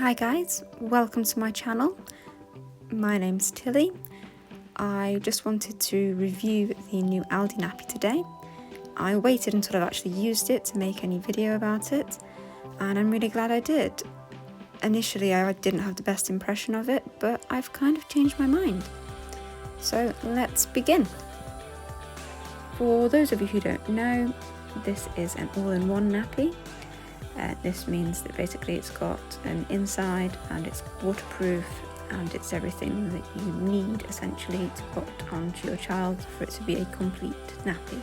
Hi guys, welcome to my channel. My name's Tilly. I just wanted to review the new Aldi nappy today. I waited until I've actually used it to make any video about it, and I'm really glad I did. Initially I didn't have the best impression of it, but I've kind of changed my mind. So let's begin. For those of you who don't know, this is an all-in-one nappy. This means that basically it's got an inside and it's waterproof and it's everything that you need essentially to put onto your child for it to be a complete nappy.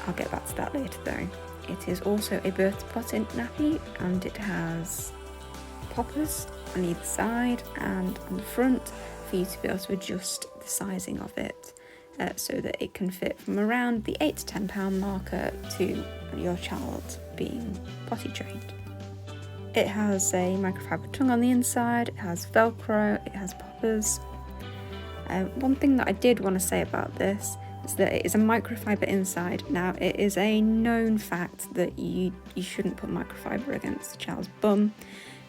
I'll get back to that later though. It is also a birth potting nappy and it has poppers on either side and on the front for you to be able to adjust the sizing of it. So that it can fit from around the £8 to £10 marker to your child being potty trained. It has a microfiber tongue on the inside, it has Velcro, it has poppers. One thing that I did want to say about this is that it is a microfiber inside. Now it is a known fact that you shouldn't put microfiber against the child's bum.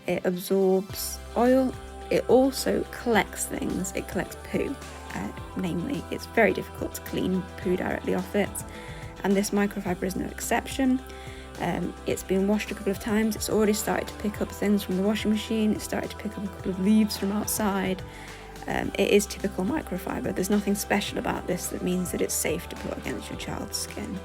It absorbs oil, it also collects things, it collects poo. Namely, it's very difficult to clean poo directly off it, and this microfiber is no exception. It's been washed a couple of times, it's already started to pick up things from the washing machine, it's started to pick up a couple of leaves from outside. It is typical microfiber. There's nothing special about this that means that it's safe to put against your child's skin.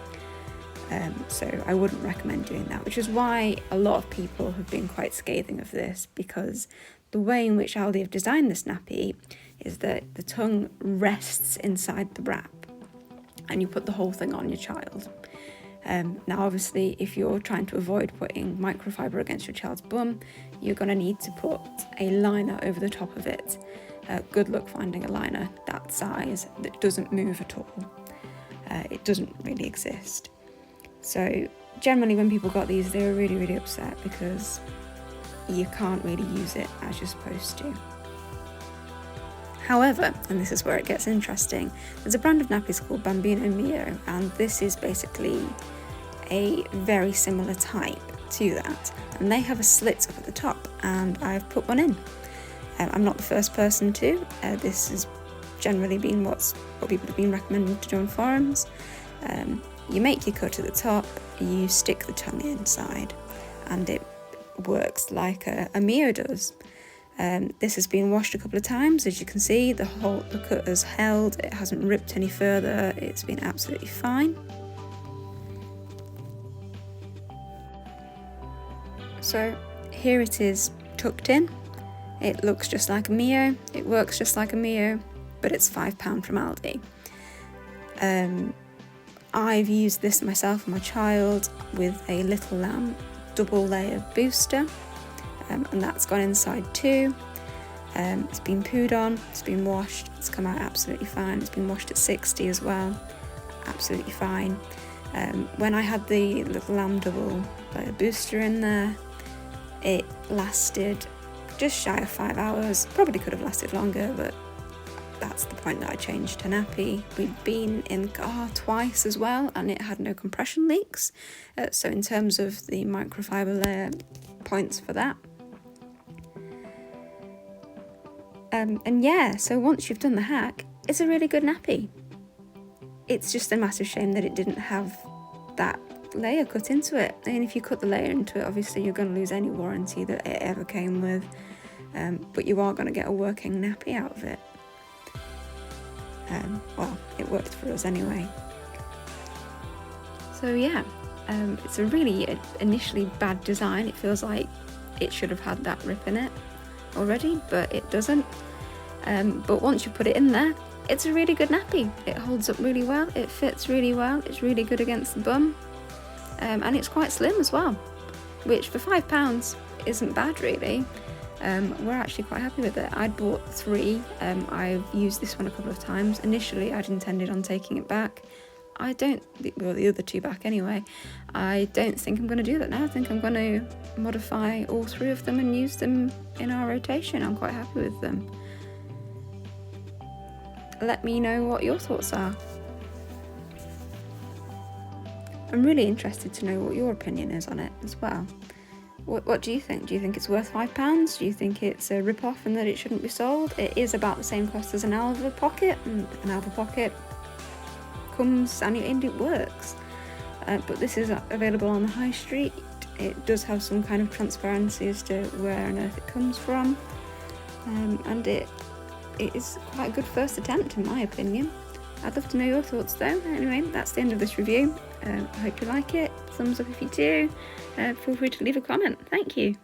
So I wouldn't recommend doing that, which is why a lot of people have been quite scathing of this, because the way in which Aldi have designed this nappy is that the tongue rests inside the wrap and you put the whole thing on your child. Now obviously if you're trying to avoid putting microfiber against your child's bum, you're going to need to put a liner over the top of it. Good luck finding a liner that size that doesn't move at all. It doesn't really exist. So generally when people got these, they were really upset because you can't really use it as you're supposed to. However, and this is where it gets interesting, there's a brand of nappies called Bambino Mio, and this is basically a very similar type to that, and they have a slit up at the top, and I've put one in. I'm not the first person to. This has generally been what people have been recommending to do on forums. You make your cut at the top, you stick the tongue inside, and it works like a Mio does. This has been washed a couple of times. As you can see, the cut has held, it hasn't ripped any further, it's been absolutely fine. So here it is tucked in. It looks just like a Mio, it works just like a Mio, but it's £5 from Aldi. I've used this myself and my child with a Little Lamb double layer booster. And that's gone inside too. It's been pooed on, it's been washed, it's come out absolutely fine. It's been washed at 60 as well, absolutely fine. When I had the Little Lamb double layer booster in there, it lasted just shy of 5 hours. Probably could have lasted longer, but that's the point that I changed to nappy. We'd been in the car twice as well, and it had no compression leaks. So in terms of the microfiber layer, points for that. And yeah, so once you've done the hack, it's a really good nappy. It's just a massive shame that it didn't have that layer cut into it. And if you cut the layer into it, obviously you're going to lose any warranty that it ever came with. But you are going to get a working nappy out of it. Well, it worked for us anyway. So yeah, it's a really initially bad design. It feels like it should have had that rip in it already, but it doesn't. But once you put it in there, it's a really good nappy. It holds up really well, it fits really well, it's really good against the bum, and it's quite slim as well, which for £5 isn't bad really. We're actually quite happy with it. I'd bought 3, I've used this one a couple of times. Initially I'd intended on taking it back. The other 2 back anyway. I don't think I'm going to do that now. I think I'm going to modify all 3 of them and use them in our rotation. I'm quite happy with them. Let me know what your thoughts are. I'm really interested to know what your opinion is on it as well. What do you think? Do you think it's worth £5? Do you think it's a rip-off and that it shouldn't be sold? It is about the same cost as an Aldi pocket, and an Aldi pocket comes and it works. But this is available on the high street. It does have some kind of transparency as to where on earth it comes from, and it is quite a good first attempt in my opinion. I'd love to know your thoughts though. Anyway, that's the end of this review. I hope you like it. Thumbs up if you do. Feel free to leave a comment. Thank you.